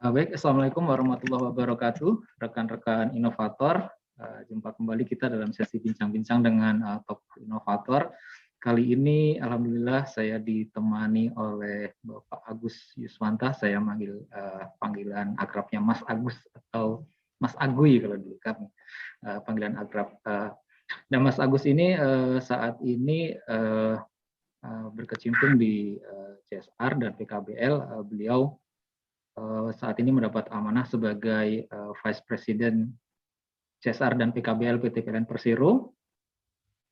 Baik, Assalamualaikum warahmatullahi wabarakatuh, rekan-rekan inovator. Jumpa kembali kita dalam sesi bincang-bincang dengan top inovator. Kali ini, alhamdulillah, saya ditemani oleh Bapak Agus Yuswanta. Saya manggil panggilan akrabnya Mas Agus atau Mas Agui kalau dulu kan panggilan akrab. Dan Mas Agus ini saat ini berkecimpung di CSR dan PKBL. Beliau saat ini mendapat amanah sebagai Vice President CSR dan PKBL PT PLN Persero.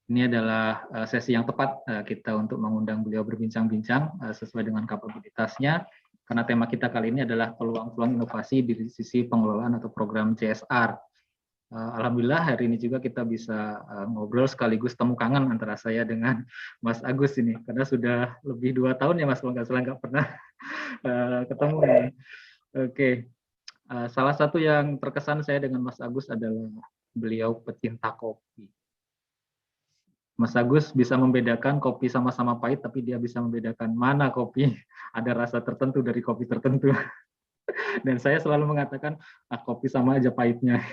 Ini adalah sesi yang tepat kita untuk mengundang beliau berbincang-bincang sesuai dengan kapabilitasnya, karena tema kita kali ini adalah peluang-peluang inovasi di sisi pengelolaan atau program CSR. Alhamdulillah hari ini juga kita bisa ngobrol sekaligus temu kangen antara saya dengan Mas Agus ini, karena sudah lebih 2 tahun ya Mas, kalau nggak salah nggak pernah ketemu nih. Oke, salah satu yang terkesan saya dengan Mas Agus adalah beliau pecinta kopi. Mas Agus bisa membedakan kopi sama-sama pahit, tapi dia bisa membedakan mana kopi ada rasa tertentu dari kopi tertentu. Dan saya selalu mengatakan, kopi sama aja pahitnya,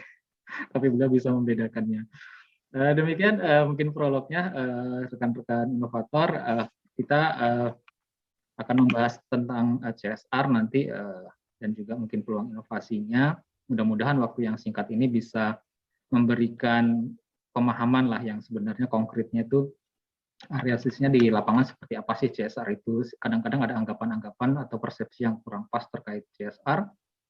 tapi beliau bisa membedakannya. Demikian mungkin prolognya, rekan-rekan inovator. Kita akan membahas tentang CSR nanti dan juga mungkin peluang inovasinya. Mudah-mudahan waktu yang singkat ini bisa memberikan pemahaman lah yang sebenarnya konkretnya itu realisasinya di lapangan seperti apa sih CSR itu. Kadang-kadang ada anggapan-anggapan atau persepsi yang kurang pas terkait CSR.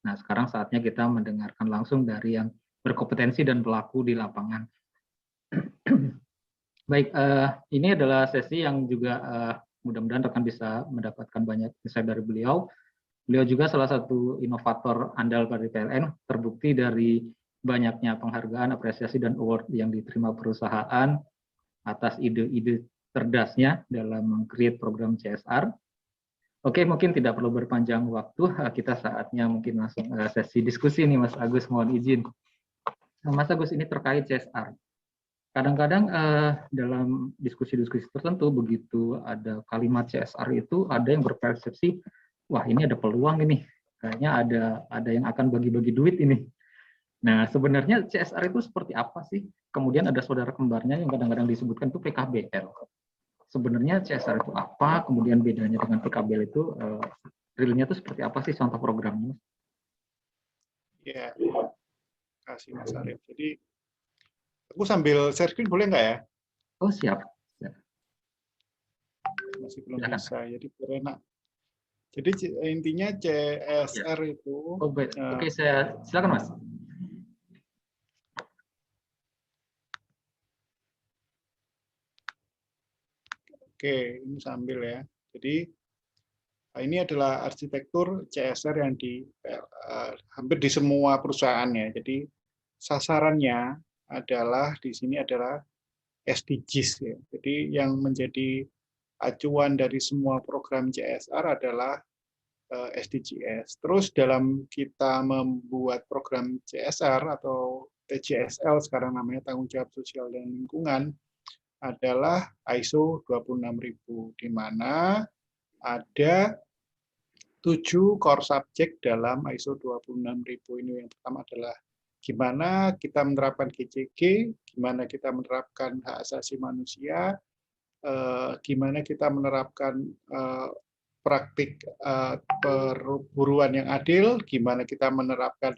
Nah, sekarang saatnya kita mendengarkan langsung dari yang berkompetensi dan pelaku di lapangan. Baik, ini adalah sesi yang juga mudah-mudahan rekan bisa mendapatkan banyak insight dari beliau. Beliau juga salah satu inovator andal pada PLN, terbukti dari banyaknya penghargaan, apresiasi, dan award yang diterima perusahaan atas ide-ide cerdasnya dalam meng-create program CSR. Oke, mungkin tidak perlu berpanjang waktu, kita saatnya mungkin langsung sesi diskusi nih Mas Agus, mohon izin. Mas Agus, ini terkait CSR. Kadang-kadang dalam diskusi-diskusi tertentu, begitu ada kalimat CSR itu, ada yang berpersepsi, wah ini ada peluang ini, kayaknya ada yang akan bagi-bagi duit ini. Nah, sebenarnya CSR itu seperti apa sih? Kemudian ada saudara kembarnya yang kadang-kadang disebutkan itu PKBL. Sebenarnya CSR itu apa? Kemudian bedanya dengan PKBL itu, realnya itu seperti apa sih contoh programnya? Ya, terima kasih Mas Arif. Jadi, aku sambil share screen boleh nggak ya? Oh, siap. Masih belum bisa, jadi enak. Jadi intinya CSR ya. Itu... Oh, baik. Oke, saya silakan Mas. Oke, ini sambil ya. Jadi ini adalah arsitektur CSR yang hampir di semua perusahaan ya. Jadi sasarannya adalah di sini adalah SDGs ya. Jadi yang menjadi acuan dari semua program CSR adalah SDGs. Terus dalam kita membuat program CSR atau TJSL sekarang namanya tanggung jawab sosial dan lingkungan, adalah ISO 26000, di mana ada 7 core subject dalam ISO 26000 ini. Yang pertama adalah gimana kita menerapkan GCG, gimana kita menerapkan hak asasi manusia, gimana kita menerapkan praktik perburuan yang adil, gimana kita menerapkan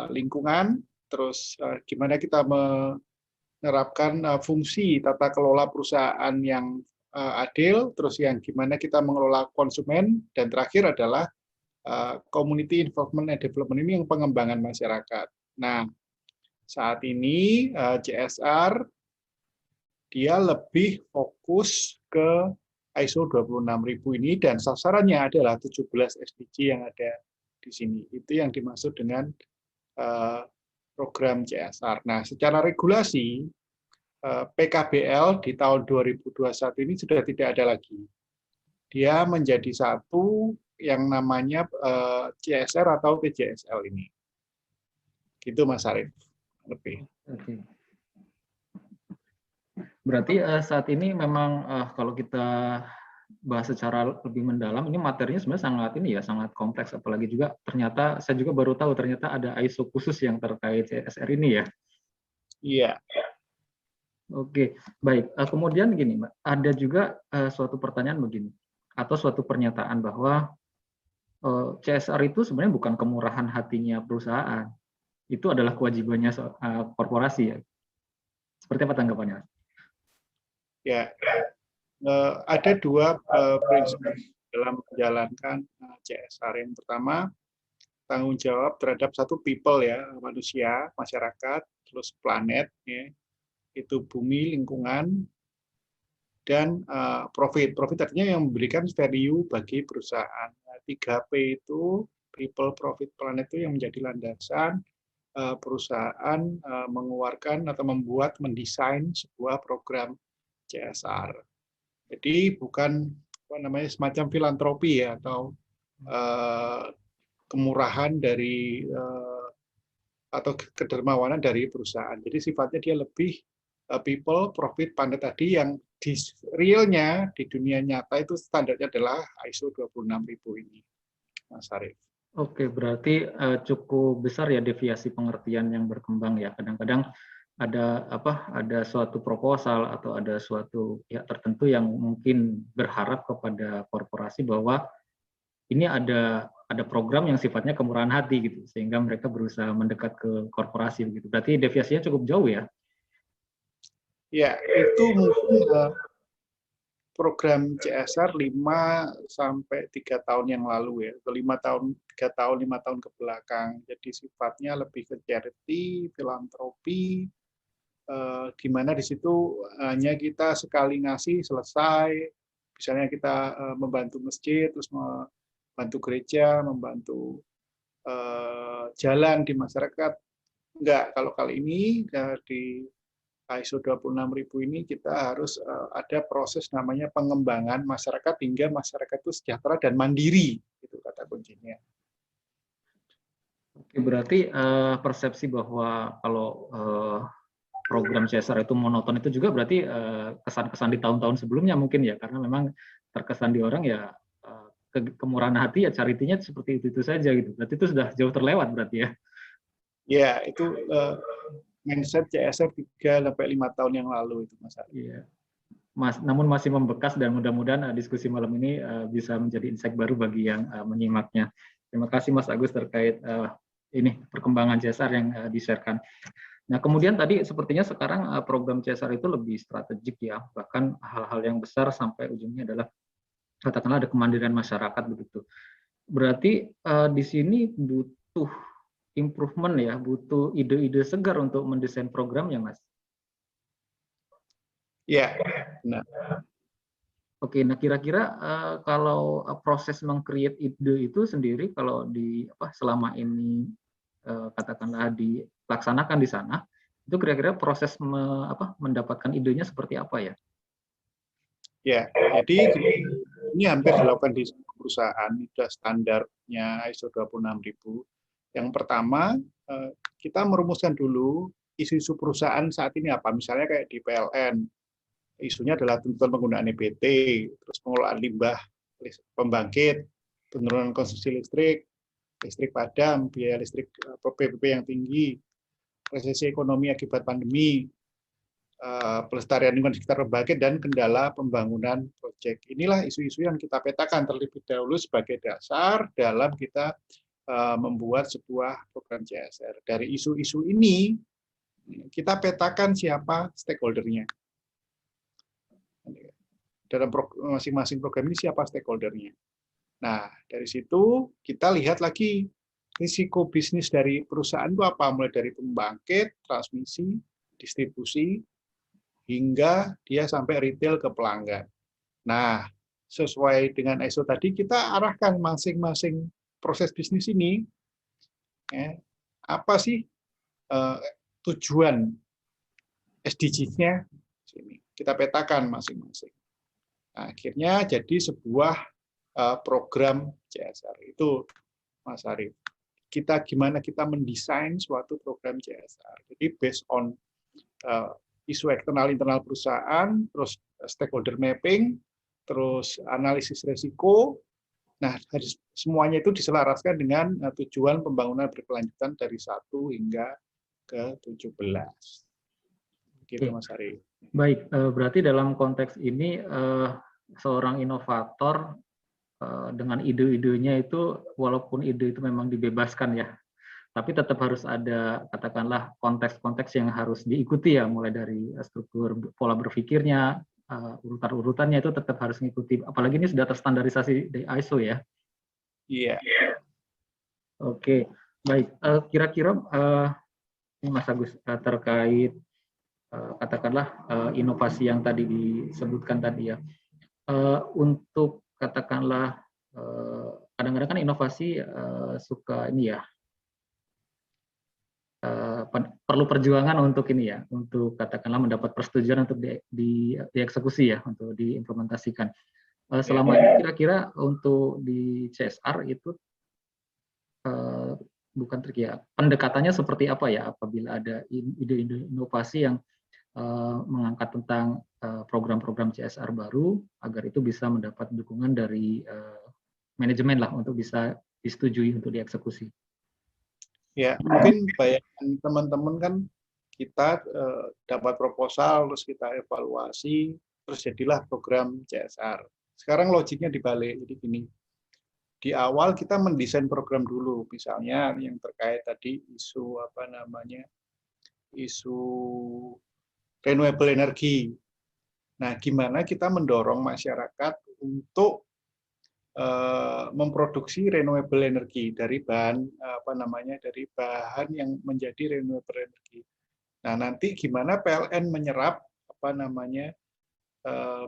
lingkungan, terus gimana kita menerapkan fungsi tata kelola perusahaan yang adil, terus yang gimana kita mengelola konsumen, dan terakhir adalah community involvement and development, ini yang pengembangan masyarakat. Nah, saat ini CSR dia lebih fokus ke ISO 26000 ini, dan sasarannya adalah 17 SDG yang ada di sini. Itu yang dimaksud dengan program CSR. Nah, secara regulasi, PKBL di tahun 2021 ini sudah tidak ada lagi. Dia menjadi satu yang namanya CSR atau TJSL ini. Gitu Mas Arif. Lebih. Oke. Berarti saat ini memang kalau kita bahas secara lebih mendalam. Ini materinya sebenarnya sangat ini ya, sangat kompleks. Apalagi juga ternyata saya juga baru tahu ternyata ada ISO khusus yang terkait CSR ini ya. Iya. Oke, baik. Kemudian gini, Mbak, ada juga suatu pertanyaan begini, atau suatu pernyataan bahwa CSR itu sebenarnya bukan kemurahan hatinya perusahaan, itu adalah kewajibannya korporasi ya. Seperti apa tanggapannya? Ya, ada dua prinsip dalam menjalankan CSR. Yang pertama, tanggung jawab terhadap satu people ya, manusia, masyarakat, terus planet, ya, itu bumi, lingkungan, dan profit. Profit artinya yang memberikan value bagi perusahaan. 3P itu people, profit, planet itu yang menjadi landasan perusahaan mengeluarkan atau membuat, mendesain sebuah program CSR. Jadi bukan apa namanya semacam filantropi ya atau kemurahan dari atau kedermawanan dari perusahaan. Jadi sifatnya dia lebih people, profit, planet tadi yang di realnya di dunia nyata itu standarnya adalah ISO 26000 ini, Mas Arief. Oke, berarti cukup besar ya deviasi pengertian yang berkembang ya. Kadang-kadang ada suatu proposal atau ada suatu pihak tertentu yang mungkin berharap kepada korporasi bahwa ini ada program yang sifatnya kemurahan hati gitu, sehingga mereka berusaha mendekat ke korporasi gitu. Berarti deviasinya cukup jauh ya? Ya, itu mungkin program CSR 5-3 tahun yang lalu ya, atau 3 tahun ke belakang. Jadi sifatnya lebih ke charity, filantropi, di mana di situ hanya kita sekali ngasih selesai. Misalnya kita membantu masjid, terus membantu gereja, membantu jalan di masyarakat. Enggak, kalau kali ini di ISO 26000 ini kita harus ada proses namanya pengembangan masyarakat hingga masyarakat itu sejahtera dan mandiri, itu kata kuncinya. Oke, berarti persepsi bahwa kalau program CSR itu monoton itu juga berarti kesan-kesan di tahun-tahun sebelumnya mungkin ya, karena memang terkesan di orang ya kemurahan hati ya charity-nya seperti itu saja gitu. Berarti itu sudah jauh terlewat berarti ya. Ya, itu mindset CSR 3-5 tahun yang lalu itu, Mas. Iya. Namun masih membekas dan mudah-mudahan diskusi malam ini bisa menjadi insight baru bagi yang menyimaknya. Terima kasih Mas Agus terkait ini perkembangan CSR yang di-share-kan. Nah, kemudian tadi sepertinya sekarang program CSR itu lebih strategik ya, bahkan hal-hal yang besar sampai ujungnya adalah katakanlah ada kemandirian masyarakat begitu. Berarti di sini butuh improvement ya, butuh ide-ide segar untuk mendesain program ya, Mas? Ya, benar. Oke, nah kira-kira kalau proses meng-create ide itu sendiri kalau selama ini katakanlah dilaksanakan di sana, itu kira-kira proses mendapatkan idenya seperti apa ya? Ya, jadi ini hampir dilakukan di semua perusahaan, sudah standarnya ISO 26000. Yang pertama, kita merumuskan dulu isu-isu perusahaan saat ini apa. Misalnya kayak di PLN, isunya adalah tuntutan penggunaan EBT, terus pengelolaan limbah pembangkit, penurunan konsumsi listrik, listrik padam, biaya listrik PPP yang tinggi, resesi ekonomi akibat pandemi, pelestarian lingkungan sekitar pembangkit, dan kendala pembangunan proyek. Inilah isu-isu yang kita petakan terlebih dahulu sebagai dasar dalam kita membuat sebuah program CSR. Dari isu-isu ini, kita petakan siapa stakeholder-nya. Dalam masing-masing program ini siapa stakeholder-nya. Nah, dari situ kita lihat lagi risiko bisnis dari perusahaan itu apa, mulai dari pembangkit, transmisi, distribusi, hingga dia sampai retail ke pelanggan. Nah, sesuai dengan ISO tadi, kita arahkan masing-masing proses bisnis ini, apa sih tujuan SDGs-nya, kita petakan masing-masing. Nah, akhirnya jadi sebuah program CSR. Itu, Mas Arief. Gimana kita mendesain suatu program CSR. Jadi based on isu eksternal internal perusahaan, terus stakeholder mapping, terus analisis resiko. Nah, semuanya itu diselaraskan dengan tujuan pembangunan berkelanjutan dari 1 hingga ke 17. Gitu, Mas Ari. Baik, berarti dalam konteks ini seorang inovator dengan ide-idenya itu, walaupun ide itu memang dibebaskan ya, tapi tetap harus ada, katakanlah, konteks-konteks yang harus diikuti ya, mulai dari struktur pola berpikirnya, urutan-urutannya itu tetap harus mengikuti. Apalagi ini sudah terstandarisasi dari ISO ya. Iya. Oke, baik. Kira-kira Mas Agus, terkait katakanlah inovasi yang tadi disebutkan tadi ya, untuk katakanlah kadang-kadang kan inovasi suka ini ya, perlu perjuangan untuk ini ya, untuk katakanlah mendapat persetujuan untuk dieksekusi ya, untuk diimplementasikan. Selama ini kira-kira untuk di CSR itu bukan trik ya, pendekatannya seperti apa ya apabila ada ide-ide inovasi yang mengangkat tentang program-program CSR baru agar itu bisa mendapat dukungan dari manajemen lah untuk bisa disetujui untuk dieksekusi. Ya, mungkin bayangan teman-teman kan kita dapat proposal, terus kita evaluasi, terus jadilah program CSR. Sekarang logiknya dibalik, jadi gini. Di awal kita mendesain program dulu, misalnya yang terkait tadi isu isu renewable energy. Nah, gimana kita mendorong masyarakat untuk memproduksi renewable energy dari bahan dari bahan yang menjadi renewable energy. Nah, nanti gimana PLN menyerap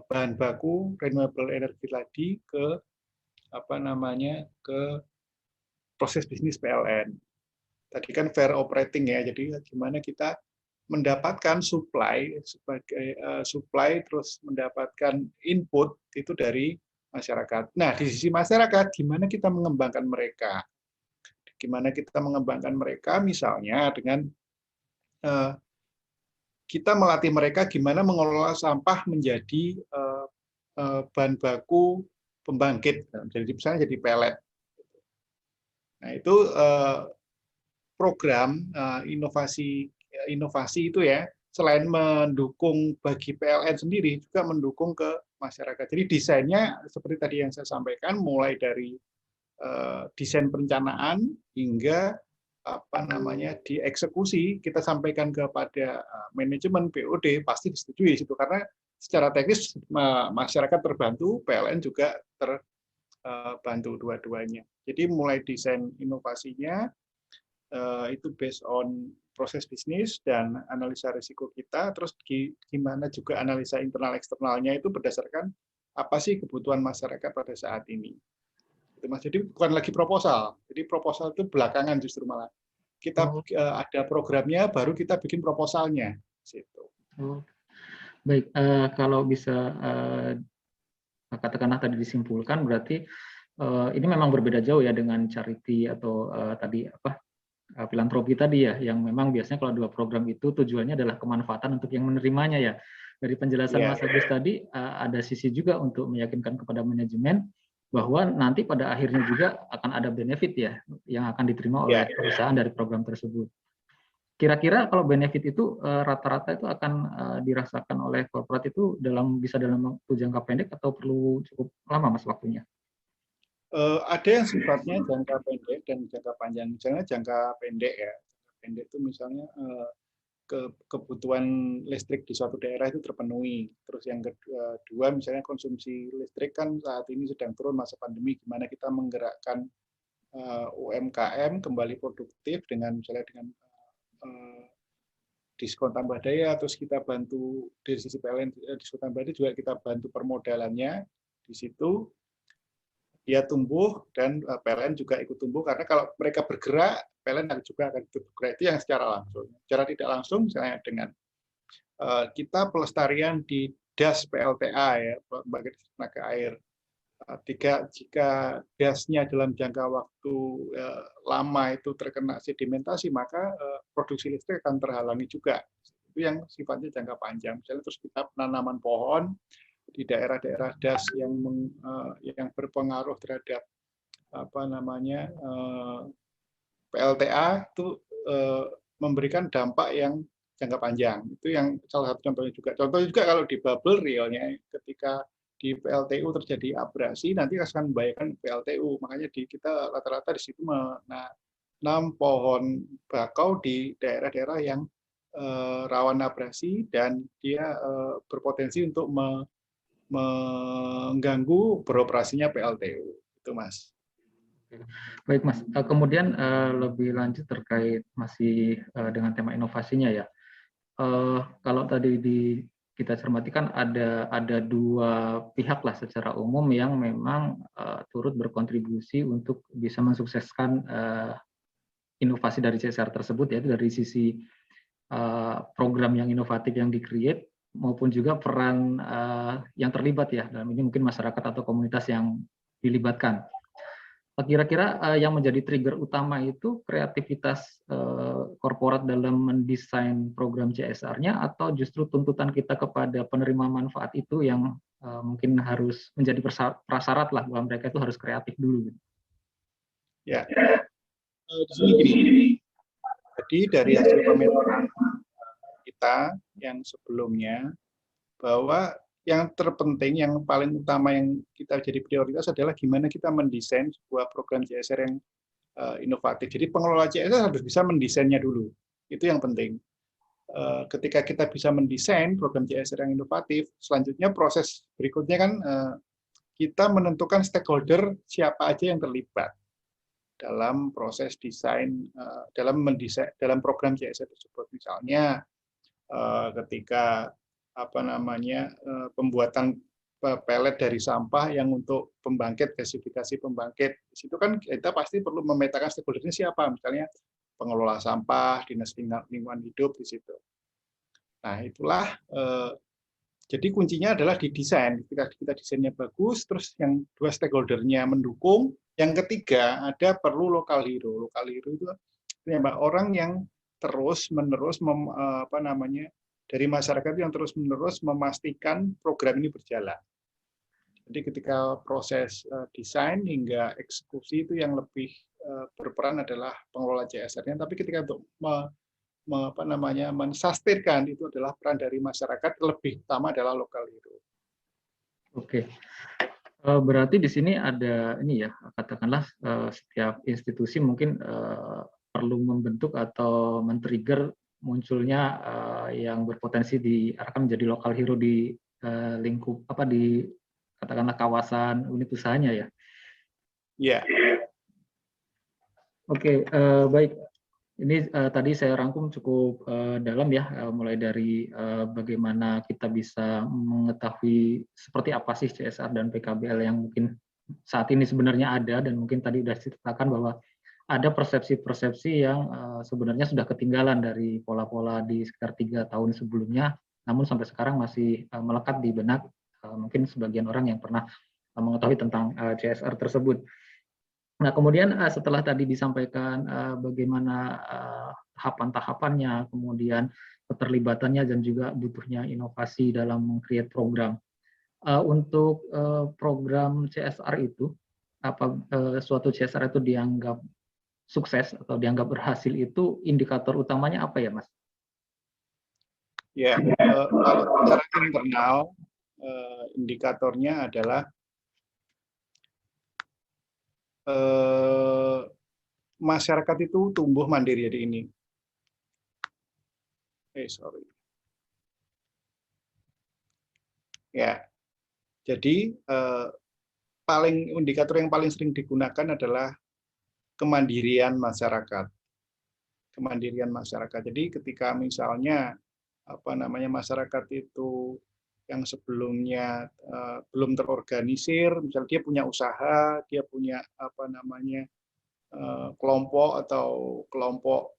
bahan baku renewable energy tadi ke ke proses bisnis PLN. Tadi kan fair operating ya, jadi gimana kita mendapatkan supply terus mendapatkan input itu dari masyarakat. Nah, di sisi masyarakat gimana kita mengembangkan mereka? Gimana kita mengembangkan mereka misalnya dengan kita melatih mereka gimana mengelola sampah menjadi bahan baku pembangkit. Jadi misalnya jadi pelet. Nah, itu program inovasi itu ya, selain mendukung bagi PLN sendiri, juga mendukung ke masyarakat. Jadi desainnya seperti tadi yang saya sampaikan, mulai dari desain perencanaan hingga dieksekusi, kita sampaikan kepada manajemen BOD, pasti disetujui situ karena secara teknis masyarakat terbantu, PLN juga terbantu dua-duanya. Jadi mulai desain inovasinya itu based on proses bisnis dan analisa risiko kita, terus gimana juga analisa internal eksternalnya itu berdasarkan apa sih kebutuhan masyarakat pada saat ini. Itu Mas. Jadi bukan lagi proposal. Jadi proposal itu belakangan justru malah. Kita ada programnya, baru kita bikin proposalnya. Situ. Baik, kalau bisa katakanlah tadi disimpulkan, berarti ini memang berbeda jauh ya dengan charity atau tadi filantropi tadi ya, yang memang biasanya kalau dua program itu tujuannya adalah kemanfaatan untuk yang menerimanya ya. Dari penjelasan Mas Agus tadi ada sisi juga untuk meyakinkan kepada manajemen bahwa nanti pada akhirnya juga akan ada benefit ya yang akan diterima oleh perusahaan dari program tersebut. Kira-kira kalau benefit itu rata-rata itu akan dirasakan oleh korporat itu bisa dalam waktu jangka pendek atau perlu cukup lama Mas waktunya? Ada yang sifatnya jangka pendek dan jangka panjang. Misalnya jangka pendek ya. Jangka pendek itu misalnya kebutuhan listrik di suatu daerah itu terpenuhi. Terus yang kedua misalnya konsumsi listrik kan saat ini sedang turun masa pandemi, gimana kita menggerakkan UMKM kembali produktif dengan misalnya dengan diskon tambah daya, terus kita bantu dari sisi PLN diskon tambah daya juga kita bantu permodalannya di situ. Dia tumbuh dan PLN juga ikut tumbuh karena kalau mereka bergerak, PLN juga akan bergerak. Itu yang secara langsung. Secara tidak langsung misalnya dengan kita pelestarian di DAS PLTA ya, Pembangkit Tenaga Air. Jika dasnya dalam jangka waktu lama itu terkena sedimentasi, maka produksi listrik akan terhalangi juga. Itu yang sifatnya jangka panjang. Misalnya terus kita penanaman pohon, di daerah-daerah das yang berpengaruh terhadap PLTA itu memberikan dampak yang jangka panjang. Itu yang salah satu contohnya juga. Contohnya juga kalau di bubble realnya, ketika di PLTU terjadi abrasi, nanti akan membahayakan PLTU. Makanya kita rata-rata di situ menanam pohon bakau di daerah-daerah yang rawan abrasi dan dia berpotensi untuk mengganggu beroperasinya PLTU. Itu, Mas. Baik, Mas. Kemudian lebih lanjut terkait masih dengan tema inovasinya ya. Kalau tadi kita cermati kan ada dua pihak lah secara umum yang memang turut berkontribusi untuk bisa mensukseskan inovasi dari CSR tersebut, yaitu dari sisi program yang inovatif yang di-create maupun juga peran yang terlibat ya, dalam ini mungkin masyarakat atau komunitas yang dilibatkan. Kira-kira yang menjadi trigger utama itu kreativitas korporat dalam mendesain program CSR-nya atau justru tuntutan kita kepada penerima manfaat itu yang mungkin harus menjadi prasyarat lah bahwa mereka itu harus kreatif dulu. Ya, di sini gini. Jadi dari hasil pemetaan kita yang sebelumnya, bahwa yang terpenting, yang paling utama yang kita jadi prioritas adalah gimana kita mendesain sebuah program CSR yang inovatif. Jadi pengelola CSR harus bisa mendesainnya dulu. Itu yang penting. Ketika kita bisa mendesain program CSR yang inovatif, selanjutnya proses berikutnya kan kita menentukan stakeholder siapa aja yang terlibat dalam proses desain, dalam program CSR tersebut. Misalnya ketika pembuatan pelet dari sampah yang untuk pembangkit, gasifikasi pembangkit, di situ kan kita pasti perlu memetakan stakeholdernya siapa, misalnya pengelola sampah, dinas lingkungan hidup di situ. Nah, itulah jadi kuncinya adalah di desain. Ketika kita desainnya bagus, terus yang dua stakeholdernya mendukung. Yang ketiga, ada perlu lokal hero. Lokal hero itu orang yang terus-menerus dari masyarakat yang terus-menerus memastikan program ini berjalan. Jadi ketika proses desain hingga eksekusi itu yang lebih berperan adalah pengelola CSR-nya. Tapi ketika untuk mensustainkan itu adalah peran dari masyarakat, lebih utama adalah lokal hero. Oke. Berarti di sini ada ini ya, katakanlah setiap institusi mungkin perlu membentuk atau men-trigger munculnya yang berpotensi diarahkan menjadi lokal hero di lingkup di katakanlah kawasan unit usahanya ya. Iya. Oke, baik. Ini tadi saya rangkum cukup dalam ya, mulai dari bagaimana kita bisa mengetahui seperti apa sih CSR dan PKBL yang mungkin saat ini sebenarnya ada, dan mungkin tadi sudah diceritakan bahwa ada persepsi-persepsi yang sebenarnya sudah ketinggalan dari pola-pola di sekitar 3 tahun sebelumnya, namun sampai sekarang masih melekat di benak mungkin sebagian orang yang pernah mengetahui tentang CSR tersebut. Nah, kemudian setelah tadi disampaikan bagaimana tahapan-tahapannya, kemudian keterlibatannya dan juga butuhnya inovasi dalam meng-create program. Untuk program CSR itu, suatu CSR itu dianggap sukses atau dianggap berhasil itu indikator utamanya apa ya, Mas? Ya, kalau secara internal indikatornya adalah masyarakat itu tumbuh mandiri jadi ini. Ya, jadi indikator yang paling sering digunakan adalah kemandirian masyarakat. Kemandirian masyarakat. Jadi ketika misalnya masyarakat itu yang sebelumnya belum terorganisir, misalnya dia punya usaha, dia punya kelompok atau kelompok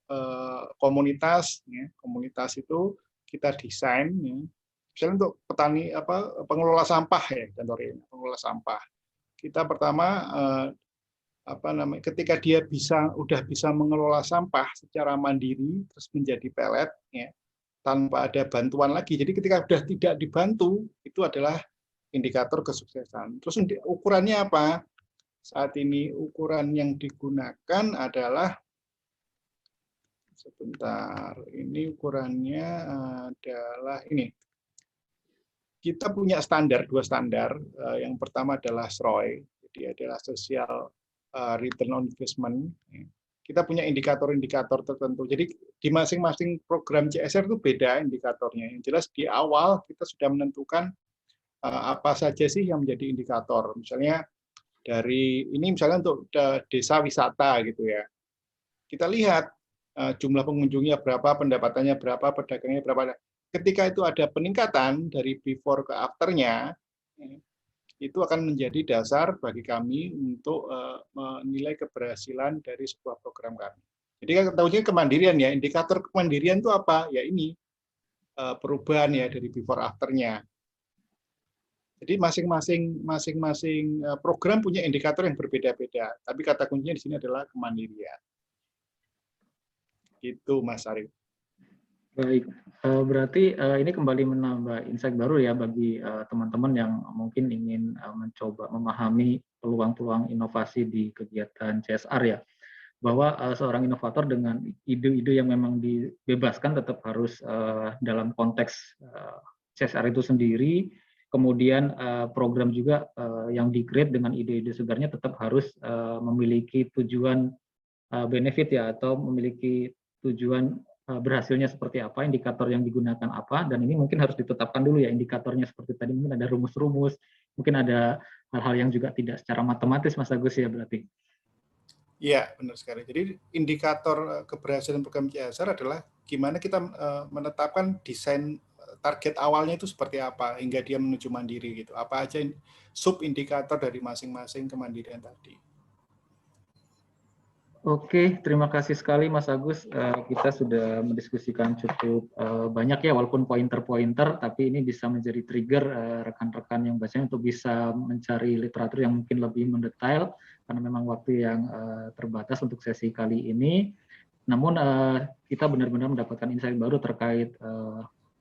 komunitas, ya. Komunitas itu kita desain, ya. Misalnya untuk petani pengelola sampah ya, contohnya pengelola sampah. Kita pertama ketika dia udah bisa mengelola sampah secara mandiri terus menjadi pelet, ya, tanpa ada bantuan lagi. Jadi ketika sudah tidak dibantu, itu adalah indikator kesuksesan. Terus ukurannya apa? Saat ini ukuran yang digunakan adalah, sebentar, ini ukurannya adalah ini. Kita punya standar, dua standar. Yang pertama adalah SROI, jadi adalah Social Return on Investment. Kita punya indikator-indikator tertentu. Jadi di masing-masing program CSR itu beda indikatornya. Yang jelas di awal kita sudah menentukan apa saja sih yang menjadi indikator. Misalnya dari ini misalnya untuk desa wisata gitu ya. Kita lihat jumlah pengunjungnya berapa, pendapatannya berapa, pedagangnya berapa. Ketika itu ada peningkatan dari before ke after-nya, itu akan menjadi dasar bagi kami untuk menilai keberhasilan dari sebuah program kami. Jadi kan tahunya kemandirian ya, indikator kemandirian itu apa? Ya ini, perubahan ya dari before after-nya. Jadi masing-masing program punya indikator yang berbeda-beda, tapi kata kuncinya di sini adalah kemandirian. Itu Mas Arief. Baik, berarti ini kembali menambah insight baru ya bagi teman-teman yang mungkin ingin mencoba memahami peluang-peluang inovasi di kegiatan CSR ya. Bahwa seorang inovator dengan ide-ide yang memang dibebaskan tetap harus dalam konteks CSR itu sendiri, kemudian program juga yang di-create dengan ide-ide segarnya tetap harus memiliki tujuan benefit ya, atau memiliki tujuan berhasilnya seperti apa, indikator yang digunakan apa, dan ini mungkin harus ditetapkan dulu ya indikatornya seperti tadi, mungkin ada rumus-rumus, mungkin ada hal-hal yang juga tidak secara matematis Mas Agus ya berarti. Iya, benar sekali. Jadi indikator keberhasilan program CSR adalah gimana kita menetapkan desain target awalnya itu seperti apa hingga dia menuju mandiri gitu. Apa aja sub indikator dari masing-masing kemandirian tadi. Oke, terima kasih sekali Mas Agus. Kita sudah mendiskusikan cukup banyak ya, walaupun pointer-pointer, tapi ini bisa menjadi trigger rekan-rekan yang bacanya untuk bisa mencari literatur yang mungkin lebih mendetail, karena memang waktu yang terbatas untuk sesi kali ini. Namun kita benar-benar mendapatkan insight baru terkait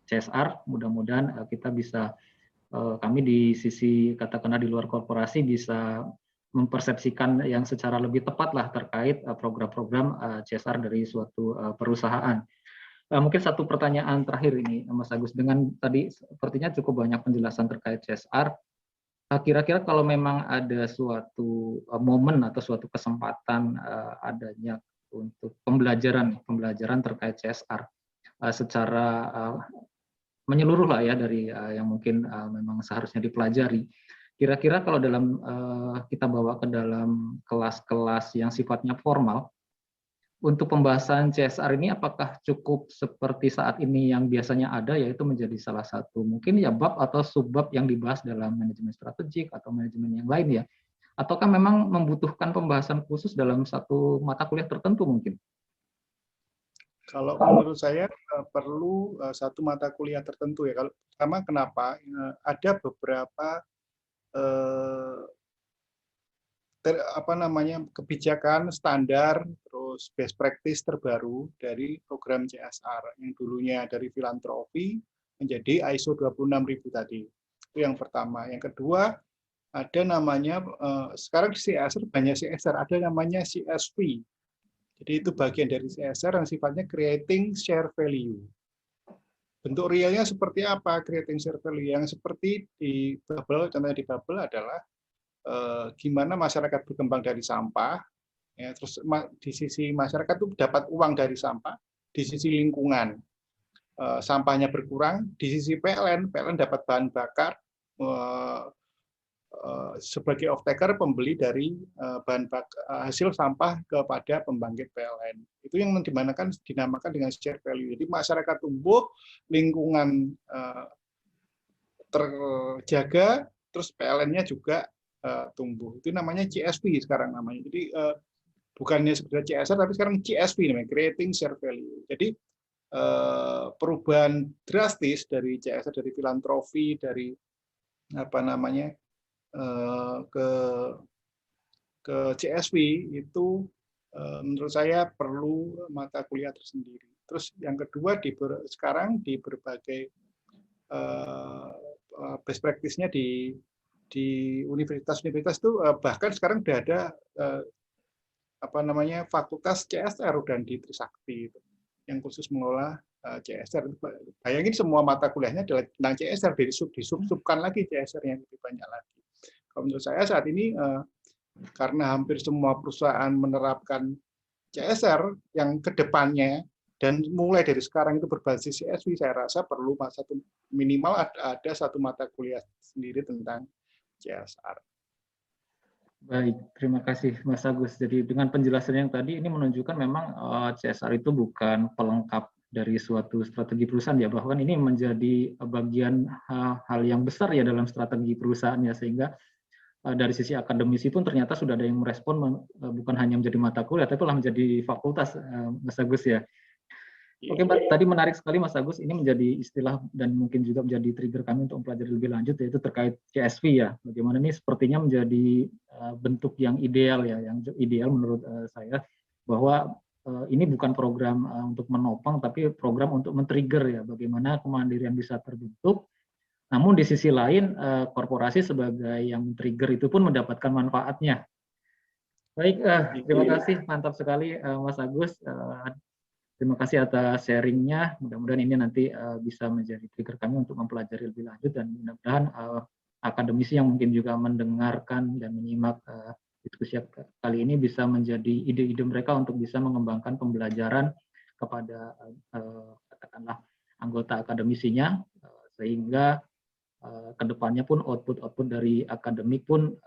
CSR. Mudah-mudahan kita bisa, kami di sisi katakanlah di luar korporasi bisa mempersepsikan yang secara lebih tepat lah terkait program-program CSR dari suatu perusahaan. Mungkin satu pertanyaan terakhir ini Mas Agus, dengan tadi sepertinya cukup banyak penjelasan terkait CSR. Kira-kira kalau memang ada suatu momen atau suatu kesempatan adanya untuk pembelajaran terkait CSR secara menyeluruh lah ya, dari yang mungkin memang seharusnya dipelajari. Kira-kira kalau dalam kita bawa ke dalam kelas-kelas yang sifatnya formal, untuk pembahasan CSR ini apakah cukup seperti saat ini yang biasanya ada, yaitu menjadi salah satu mungkin ya bab atau subbab yang dibahas dalam manajemen strategik atau manajemen yang lain ya? Ataukah memang membutuhkan pembahasan khusus dalam satu mata kuliah tertentu mungkin? Kalau menurut saya perlu satu mata kuliah tertentu ya. Kalau pertama kenapa? Ada beberapa kebijakan standar terus best practice terbaru dari program CSR yang dulunya dari filantropi menjadi ISO 26000 tadi. Itu yang pertama. Yang kedua, ada namanya sekarang di CSR banyak CSR, ada namanya CSV. Jadi itu bagian dari CSR yang sifatnya creating share value. Bentuk realnya seperti apa creating share value? Yang seperti di Bubble, contohnya di Bubble adalah gimana masyarakat berkembang dari sampah, ya, terus di sisi masyarakat itu dapat uang dari sampah, di sisi lingkungan sampahnya berkurang, di sisi PLN dapat bahan bakar sebagai off-taker pembeli dari bahan bakar, hasil sampah kepada pembangkit PLN. Itu yang dinamakan dengan share value. Jadi masyarakat tumbuh, lingkungan terjaga, terus PLN-nya juga tumbuh. Itu namanya CSV sekarang namanya. Jadi bukannya sebenarnya CSR tapi sekarang CSV namanya, creating share value. Jadi perubahan drastis dari CSR, dari filantropi, dari ke CSV itu menurut saya perlu mata kuliah tersendiri. Terus yang kedua sekarang di berbagai best practice-nya di universitas-universitas itu bahkan sekarang sudah ada fakultas CSR dan di Trisakti itu, yang khusus mengelola CSR. Bayangin semua mata kuliahnya adalah tentang CSR, disubkan lagi CSR yang lebih banyak lagi. Kalau menurut saya saat ini karena hampir semua perusahaan menerapkan CSR yang kedepannya dan mulai dari sekarang itu berbasis CSV, saya rasa perlu minimal ada satu mata kuliah sendiri tentang CSR. Baik, terima kasih Mas Agus. Jadi dengan penjelasan yang tadi ini menunjukkan memang CSR itu bukan pelengkap dari suatu strategi perusahaan ya, bahkan ini menjadi bagian hal yang besar ya dalam strategi perusahaan ya, sehingga dari sisi akademisi pun ternyata sudah ada yang merespon bukan hanya menjadi mata kuliah tapi malah menjadi fakultas, Mas Agus ya. Oke, Pak, tadi menarik sekali Mas Agus, ini menjadi istilah dan mungkin juga menjadi trigger kami untuk mempelajari lebih lanjut, yaitu terkait CSV ya. Bagaimana ini sepertinya menjadi bentuk yang ideal ya, yang ideal menurut saya, bahwa ini bukan program untuk menopang, tapi program untuk men-trigger ya, bagaimana kemandirian bisa terbentuk. Namun di sisi lain, korporasi sebagai yang men-trigger itu pun mendapatkan manfaatnya. Baik, terima kasih, mantap sekali Mas Agus. Terima kasih atas sharing-nya. Mudah-mudahan ini nanti bisa menjadi trigger kami untuk mempelajari lebih lanjut, dan mudah-mudahan akademisi yang mungkin juga mendengarkan dan menyimak diskusi kali ini bisa menjadi ide-ide mereka untuk bisa mengembangkan pembelajaran kepada katakanlah anggota akademisinya, sehingga kedepannya pun output dari akademik pun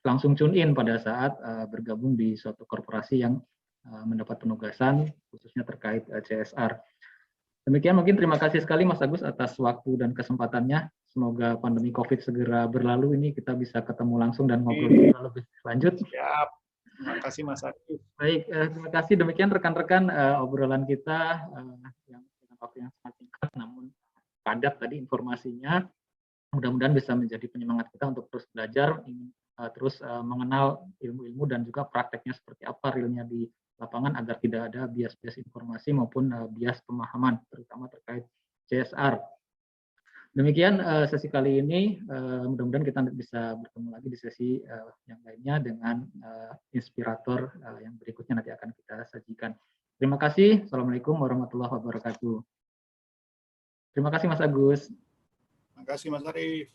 langsung tune in pada saat bergabung di suatu korporasi yang mendapat penugasan khususnya terkait CSR. Demikian, mungkin terima kasih sekali Mas Agus atas waktu dan kesempatannya. Semoga pandemi COVID segera berlalu, ini kita bisa ketemu langsung dan ngobrol lebih lanjut. Siap. Terima kasih Mas Arif. Baik, terima kasih. Demikian rekan-rekan obrolan kita yang dengan waktu yang sangat singkat namun padat tadi informasinya. Mudah-mudahan bisa menjadi penyemangat kita untuk terus belajar, terus mengenal ilmu-ilmu dan juga prakteknya seperti apa realnya di lapangan, agar tidak ada bias-bias informasi maupun bias pemahaman, terutama terkait CSR. Demikian sesi kali ini, mudah-mudahan kita bisa bertemu lagi di sesi yang lainnya dengan inspirator yang berikutnya nanti akan kita sajikan. Terima kasih. Assalamualaikum warahmatullahi wabarakatuh. Terima kasih Mas Agus. Terima kasih Mas Arif.